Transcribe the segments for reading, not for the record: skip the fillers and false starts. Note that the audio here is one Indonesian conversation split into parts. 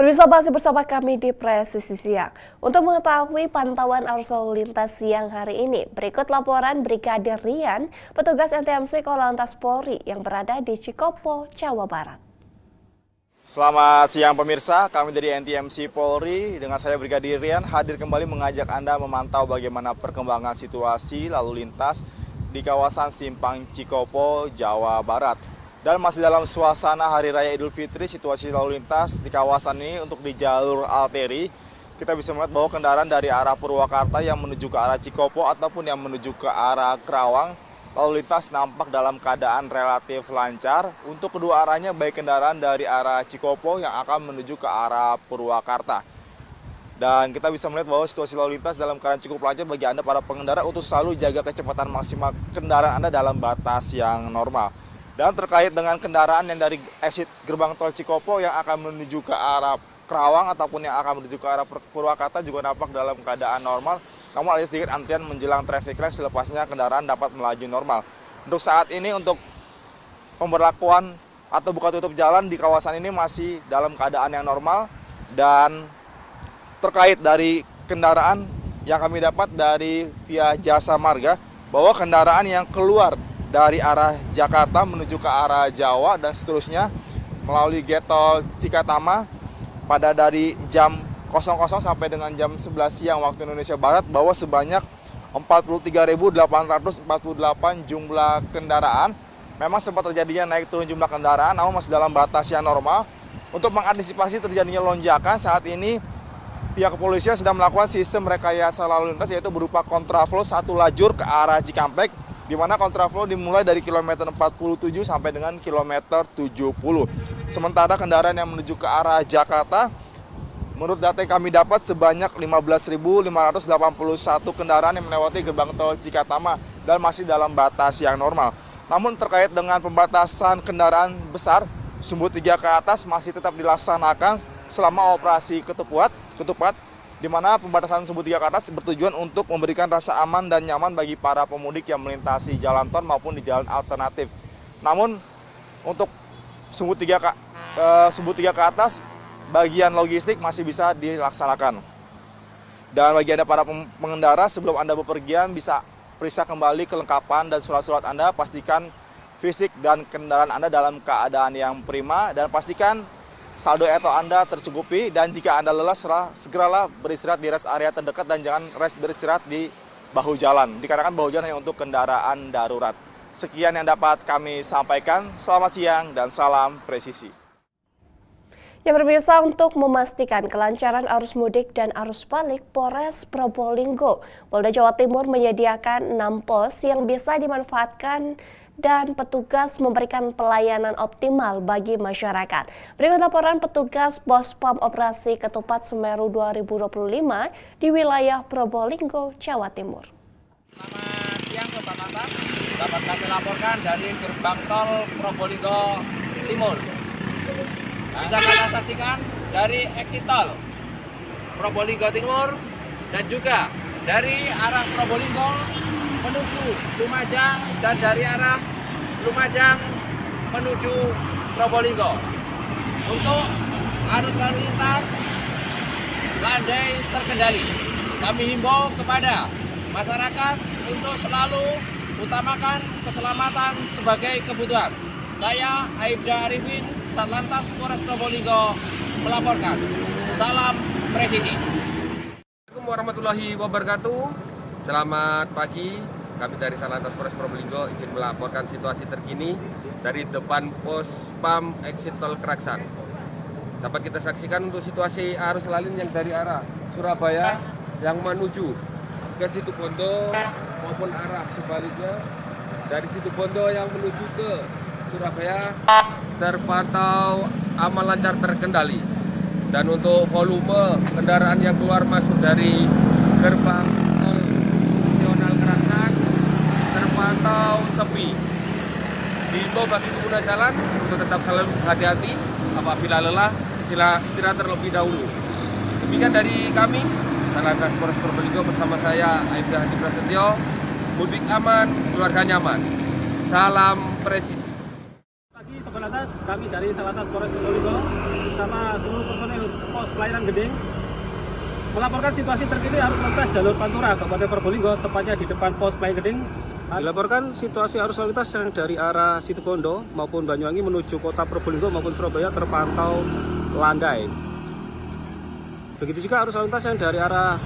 Pemirsa, masih bersama kami di Presisi Siang. Untuk mengetahui pantauan arus lalu lintas siang hari ini, berikut laporan Brigadir Rian, petugas NTMC Korlantas Polri yang berada di Cikopo, Jawa Barat. Selamat siang pemirsa, kami dari NTMC Polri dengan saya Brigadir Rian hadir kembali mengajak Anda memantau bagaimana perkembangan situasi lalu lintas di kawasan Simpang Cikopo, Jawa Barat. Dan masih dalam suasana Hari Raya Idul Fitri, situasi lalu lintas di kawasan ini untuk di jalur arteri, kita bisa melihat bahwa kendaraan dari arah Purwakarta yang menuju ke arah Cikopo ataupun yang menuju ke arah Kerawang, lalu lintas nampak dalam keadaan relatif lancar. Untuk kedua arahnya, baik kendaraan dari arah Cikopo yang akan menuju ke arah Purwakarta. Dan kita bisa melihat bahwa situasi lalu lintas dalam keadaan cukup lancar bagi Anda para pengendara untuk selalu jaga kecepatan maksimal kendaraan Anda dalam batas yang normal. Dan terkait dengan kendaraan yang dari exit gerbang tol Cikopo yang akan menuju ke arah Kerawang ataupun yang akan menuju ke arah Purwakarta juga nampak dalam keadaan normal. Namun ada sedikit antrian menjelang traffic light, selepasnya kendaraan dapat melaju normal. Untuk saat ini untuk pemberlakuan atau buka tutup jalan di kawasan ini masih dalam keadaan yang normal. Dan terkait dari kendaraan yang kami dapat dari via Jasa Marga, bahwa kendaraan yang keluar dari arah Jakarta menuju ke arah Jawa dan seterusnya melalui gate tol Cikatama pada dari jam 00 sampai dengan jam 11 siang waktu Indonesia Barat, bahwa sebanyak 43.848 jumlah kendaraan. Memang sempat terjadinya naik turun jumlah kendaraan, namun masih dalam batas yang normal. Untuk mengantisipasi terjadinya lonjakan, saat ini pihak kepolisian sedang melakukan sistem rekayasa lalu lintas, yaitu berupa kontraflow satu lajur ke arah Cikampek, di mana kontraflow dimulai dari kilometer 47 sampai dengan kilometer 70. Sementara kendaraan yang menuju ke arah Jakarta, menurut data yang kami dapat sebanyak 15.581 kendaraan yang melewati gerbang tol Cikatama dan masih dalam batas yang normal. Namun terkait dengan pembatasan kendaraan besar sumbu 3 ke atas masih tetap dilaksanakan selama operasi ketupat, di mana pembatasan sumbu 3 ke atas bertujuan untuk memberikan rasa aman dan nyaman bagi para pemudik yang melintasi jalan tol maupun di jalan alternatif. Namun untuk sumbu 3 ke atas, bagian logistik masih bisa dilaksanakan. Dan bagi Anda para pengendara, sebelum Anda bepergian bisa periksa kembali kelengkapan dan surat-surat Anda, pastikan fisik dan kendaraan Anda dalam keadaan yang prima, dan pastikan saldo ETO Anda tercukupi. Dan jika Anda lelah, segeralah beristirahat di rest area terdekat dan jangan beristirahat di bahu jalan, dikarenakan bahu jalan hanya untuk kendaraan darurat. Sekian yang dapat kami sampaikan. Selamat siang dan salam presisi. Ya pemirsa, untuk memastikan kelancaran arus mudik dan arus balik, Polres Probolinggo, Polda Jawa Timur menyediakan 6 pos yang bisa dimanfaatkan dan petugas memberikan pelayanan optimal bagi masyarakat. Berikut laporan petugas Pospam Operasi Ketupat Semeru 2025 di wilayah Probolinggo, Jawa Timur. Selamat siang Sobat Lantas, dapat kami laporkan dari gerbang tol Probolinggo Timur. Bisa kita saksikan dari exit tol Probolinggo Timur dan juga dari arah Probolinggo menuju Lumajang dan dari arah Lumajang menuju Probolinggo. Untuk arus lalu lintas landai terkendali. Kami himbau kepada masyarakat untuk selalu utamakan keselamatan sebagai kebutuhan. Saya Aibda Arifin, Satlantas Polres Probolinggo melaporkan. Salam presisi. Assalamualaikum warahmatullahi wabarakatuh. Selamat pagi. Kami dari Satlantas Polres Probolinggo izin melaporkan situasi terkini dari depan pos PAM exit tol Keraksan. Dapat kita saksikan untuk situasi arus lalu lintas yang dari arah Surabaya yang menuju ke Situbondo maupun arah sebaliknya dari Situbondo yang menuju ke Surabaya terpantau aman lancar terkendali. Dan untuk volume kendaraan yang keluar masuk dari gerbang tol nasional Keraksan terpantau sepi. Diimbau bagi pengguna jalan untuk tetap selalu hati-hati, apabila lelah istirahat terlebih dahulu. Demikian dari kami, Satlantas Polres Probolinggo bersama saya Aibda Hadi Prasetyo. Mudik aman, keluarga nyaman. Salam presisi. Sobat Lantas, kami dari Satlantas Polres Probolinggo bersama seluruh personel pos pelayanan Geding melaporkan situasi terkini arus lintas jalur Pantura Kabupaten Probolinggo, tepatnya di depan pos pelayanan Geding. Dilaporkan situasi arus lalu lintas yang dari arah Situbondo maupun Banyuwangi menuju kota Probolinggo maupun Surabaya terpantau landai. Begitu juga arus lalu lintas yang dari arah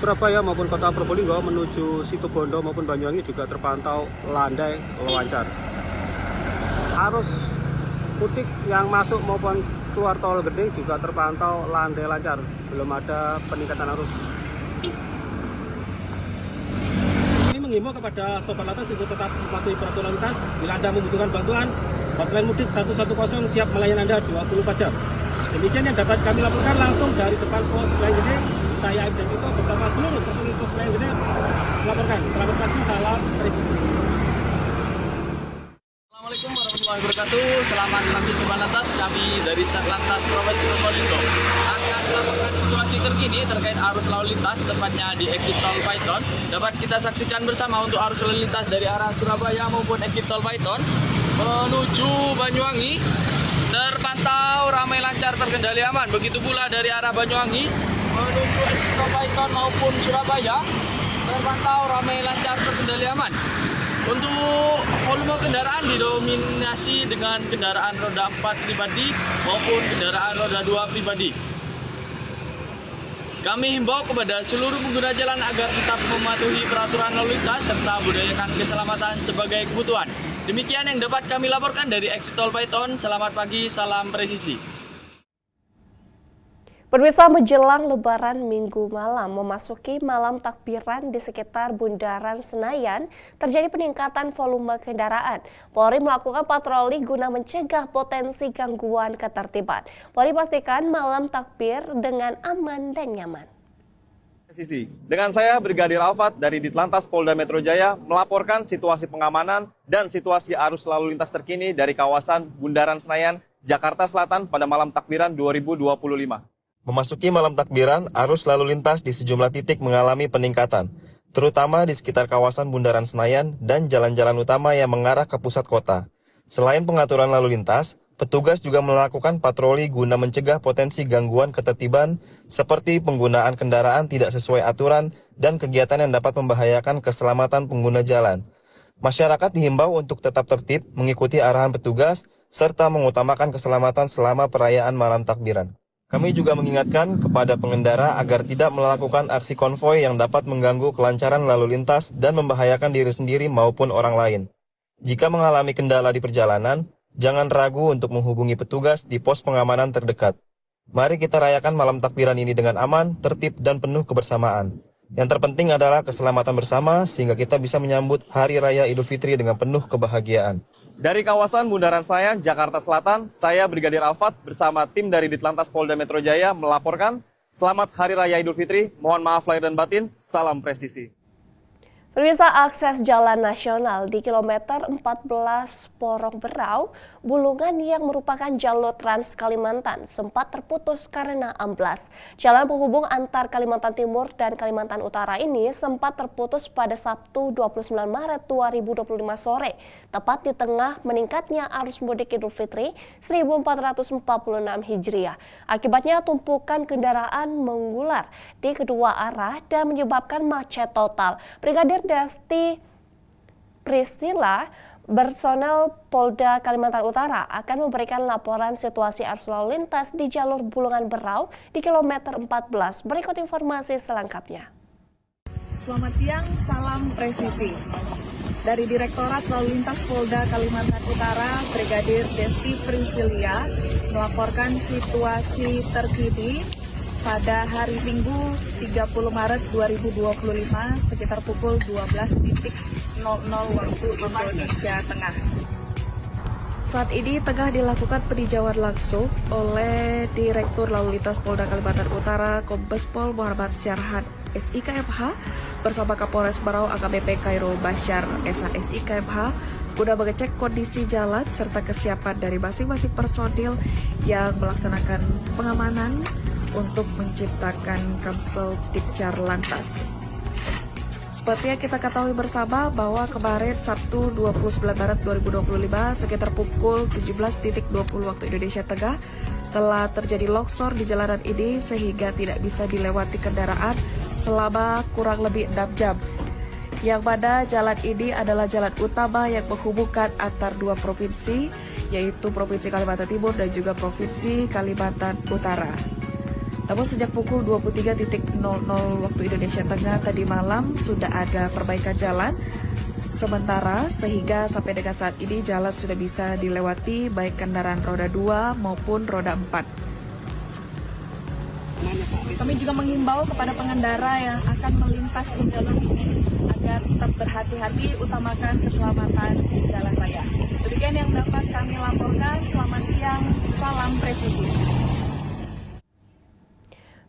Surabaya maupun kota Probolinggo menuju Situbondo maupun Banyuwangi juga terpantau landai lancar. Arus mudik yang masuk maupun keluar tol Geding juga terpantau landai lancar, belum ada peningkatan arus. Ini menghimbau kepada Sobat Lantas untuk tetap mematuhi peraturan lalu lintas. Bila Anda membutuhkan bantuan, hotline mudik 110 siap melayani Anda 24 jam. Demikian yang dapat kami laporkan langsung dari depan pos pelayanan Geding. Saya Aib dan Tito bersama seluruh personil pos pelayanan Geding melaporkan. Selamat pagi, salam presisi. Assalamualaikum warahmatullahi wabarakatuh. Selamat pagi Sobat Lantas, kami dari Satlantas Polres Probolinggo akan melaporkan situasi terkini terkait arus lalu lintas, tepatnya di exit tol Paiton. Dapat kita saksikan bersama untuk arus lalu lintas dari arah Surabaya maupun exit tol Paiton menuju Banyuwangi terpantau ramai lancar, terkendali aman. Begitu pula dari arah Banyuwangi menuju exit tol Paiton maupun Surabaya terpantau ramai lancar, terkendali aman. Untuk volume kendaraan didominasi dengan kendaraan roda 4 pribadi maupun kendaraan roda 2 pribadi. Kami himbau kepada seluruh pengguna jalan agar tetap mematuhi peraturan lalu lintas serta budayakan keselamatan sebagai kebutuhan. Demikian yang dapat kami laporkan dari exit tol Paiton. Selamat pagi, salam presisi. Pemirsa, menjelang Lebaran Minggu malam memasuki malam takbiran di sekitar Bundaran Senayan, terjadi peningkatan volume kendaraan. Polri melakukan patroli guna mencegah potensi gangguan ketertiban. Polri pastikan malam takbir dengan aman dan nyaman. Dengan saya Brigadir Alfat dari Ditlantas Polda Metro Jaya melaporkan situasi pengamanan dan situasi arus lalu lintas terkini dari kawasan Bundaran Senayan, Jakarta Selatan pada malam takbiran 2025. Memasuki malam takbiran, arus lalu lintas di sejumlah titik mengalami peningkatan, terutama di sekitar kawasan Bundaran Senayan dan jalan-jalan utama yang mengarah ke pusat kota. Selain pengaturan lalu lintas, petugas juga melakukan patroli guna mencegah potensi gangguan ketertiban seperti penggunaan kendaraan tidak sesuai aturan dan kegiatan yang dapat membahayakan keselamatan pengguna jalan. Masyarakat dihimbau untuk tetap tertib, mengikuti arahan petugas, serta mengutamakan keselamatan selama perayaan malam takbiran. Kami juga mengingatkan kepada pengendara agar tidak melakukan aksi konvoi yang dapat mengganggu kelancaran lalu lintas dan membahayakan diri sendiri maupun orang lain. Jika mengalami kendala di perjalanan, jangan ragu untuk menghubungi petugas di pos pengamanan terdekat. Mari kita rayakan malam takbiran ini dengan aman, tertib, dan penuh kebersamaan. Yang terpenting adalah keselamatan bersama sehingga kita bisa menyambut Hari Raya Idul Fitri dengan penuh kebahagiaan. Dari kawasan Bundaran Senayan, Jakarta Selatan, saya Brigadir Alfat bersama tim dari Ditlantas Polda Metro Jaya melaporkan selamat Hari Raya Idul Fitri, mohon maaf lahir dan batin, salam presisi. Pemirsa, akses jalan nasional di kilometer 14 Porong Berau, Bulungan yang merupakan jalur Trans Kalimantan sempat terputus karena amblas. Jalan penghubung antar Kalimantan Timur dan Kalimantan Utara ini sempat terputus pada Sabtu 29 Maret 2025 sore, tepat di tengah meningkatnya arus mudik Idul Fitri 1446 Hijriah. Akibatnya tumpukan kendaraan mengular di kedua arah dan menyebabkan macet total. Brigadir Desti Priscilla, personel Polda Kalimantan Utara akan memberikan laporan situasi arus lalu lintas di jalur Bulungan Berau di kilometer 14. Berikut informasi selengkapnya. Selamat siang, salam presisi. Dari Direktorat Lalu Lintas Polda Kalimantan Utara, Brigadir Desti Priscilla melaporkan situasi terkini pada hari Minggu 30 Maret 2025 sekitar pukul 12.00 waktu Indonesia Tengah. Saat ini tengah dilakukan peninjauan langsung oleh Direktur Lalu Lintas Polda Kalimantan Utara Kombes Pol Muhammad Syarhan SIKMH bersama Kapolres Berau AKBP Khairul Bashar SIKMH guna mengecek kondisi jalan serta kesiapan dari masing-masing personil yang melaksanakan pengamanan untuk menciptakan Kamsel Dikcar Lantas. Seperti yang kita ketahui bersama bahwa kemarin Sabtu 29 Maret 2025 sekitar pukul 17.20 waktu Indonesia Tengah telah terjadi longsor di jalanan ini sehingga tidak bisa dilewati kendaraan selama kurang lebih 6 jam. Yang mana jalan ini adalah jalan utama yang menghubungkan antar dua provinsi, yaitu Provinsi Kalimantan Timur dan juga Provinsi Kalimantan Utara. Namun sejak pukul 23.00 waktu Indonesia Tengah tadi malam sudah ada perbaikan jalan sementara sehingga sampai dengan saat ini jalan sudah bisa dilewati baik kendaraan roda 2 maupun roda 4. Kami juga menghimbau kepada pengendara yang akan melintas di jalur ini agar tetap berhati-hati, utamakan keselamatan di jalan raya. Demikian yang dapat kami laporkan. Selamat siang, salam presisi.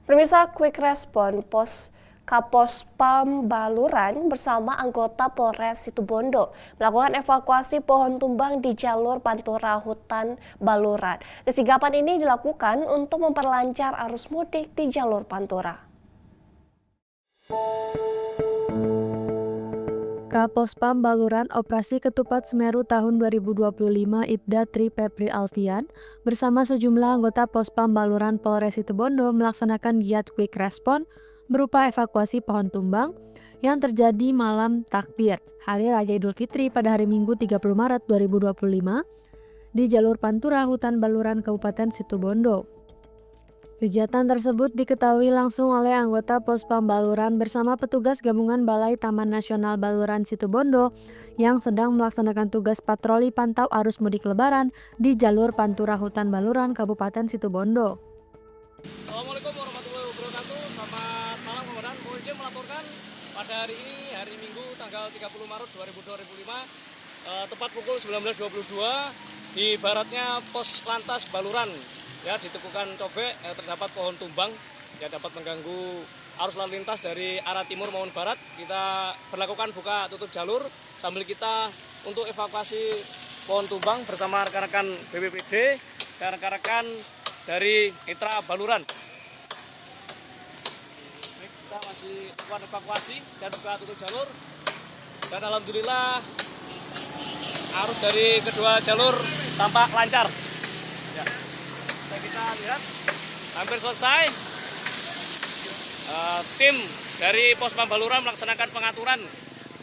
Pemirsa, Quick Response Kapospam Baluran bersama anggota Polres Situbondo melakukan evakuasi pohon tumbang di jalur Pantura Hutan Baluran. Kesigapan ini dilakukan untuk memperlancar arus mudik di jalur Pantura. Kapospam Baluran Operasi Ketupat Semeru tahun 2025 Ibda Tri Pepri Alfian bersama sejumlah anggota Pospam Baluran Polres Situbondo melaksanakan giat Quick Response berupa evakuasi pohon tumbang yang terjadi malam takbir Hari Raya Idul Fitri pada hari Minggu 30 Maret 2025 di jalur Pantura Hutan Baluran Kabupaten Situbondo. Kegiatan tersebut diketahui langsung oleh anggota Pospam Baluran bersama petugas gabungan Balai Taman Nasional Baluran Situbondo yang sedang melaksanakan tugas patroli pantau arus mudik lebaran di jalur Pantura Hutan Baluran Kabupaten Situbondo. Assalamualaikum warahmatullahi wabarakatuh. Selamat malam kawan. Mohon izin melaporkan pada hari ini, hari Minggu tanggal 30 Maret 2025, tepat pukul 19.22 di baratnya Pos Lantas Baluran. Ya, di Tekukan Cobek terdapat pohon tumbang yang dapat mengganggu arus lalu lintas dari arah timur maupun barat. Kita berlakukan buka tutup jalur sambil kita untuk evakuasi pohon tumbang bersama rekan-rekan BPBD dan rekan-rekan dari Mitra Baluran. Kita masih lakukan evakuasi dan buka tutup jalur dan alhamdulillah arus dari kedua jalur tampak lancar. Ya. Kita lihat hampir selesai. Tim dari Pospam Baluran melaksanakan pengaturan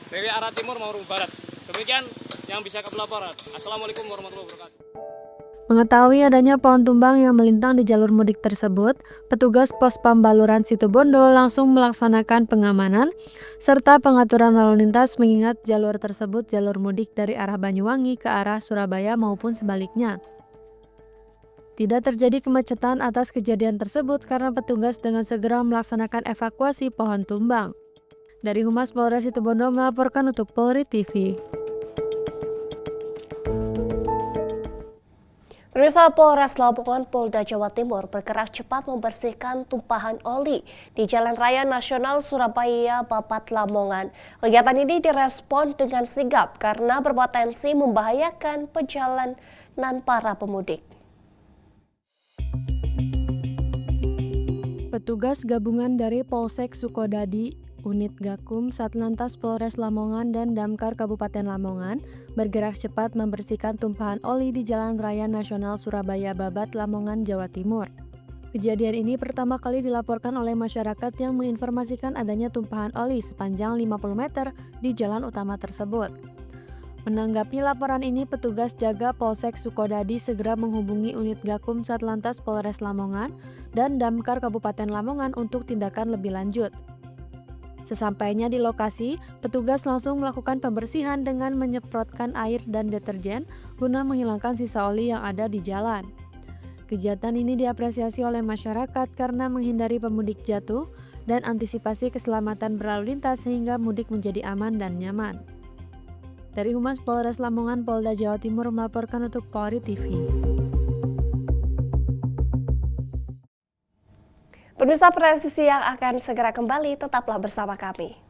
dari arah timur maupun barat. Demikian yang bisa kami laporkan. Assalamualaikum warahmatullahi wabarakatuh. Mengetahui adanya pohon tumbang yang melintang di jalur mudik tersebut, petugas Pospam Baluran Situbondo langsung melaksanakan pengamanan serta pengaturan lalu lintas mengingat jalur tersebut jalur mudik dari arah Banyuwangi ke arah Surabaya maupun sebaliknya. Tidak terjadi kemacetan atas kejadian tersebut karena petugas dengan segera melaksanakan evakuasi pohon tumbang. Dari Humas Polres Situbondo melaporkan untuk Polri TV. Pemirsa, Polres Lamongan Polda Jawa Timur bergerak cepat membersihkan tumpahan oli di Jalan Raya Nasional Surabaya Babat Lamongan. Kegiatan ini direspon dengan sigap karena berpotensi membahayakan perjalanan para pemudik. Petugas gabungan dari Polsek Sukodadi, Unit Gakum, Satlantas Polres Lamongan dan Damkar Kabupaten Lamongan bergerak cepat membersihkan tumpahan oli di Jalan Raya Nasional Surabaya Babat Lamongan, Jawa Timur. Kejadian ini pertama kali dilaporkan oleh masyarakat yang menginformasikan adanya tumpahan oli sepanjang 50 meter di jalan utama tersebut. Menanggapi laporan ini, petugas jaga Polsek Sukodadi segera menghubungi unit Gakum Satlantas Polres Lamongan dan Damkar Kabupaten Lamongan untuk tindakan lebih lanjut. Sesampainya di lokasi, petugas langsung melakukan pembersihan dengan menyemprotkan air dan deterjen guna menghilangkan sisa oli yang ada di jalan. Kegiatan ini diapresiasi oleh masyarakat karena menghindari pemudik jatuh dan antisipasi keselamatan berlalu lintas sehingga mudik menjadi aman dan nyaman. Dari Humas Polres Lamongan Polda Jawa Timur melaporkan untuk Polri TV. Pemirsa, presisi yang akan segera kembali, tetaplah bersama kami.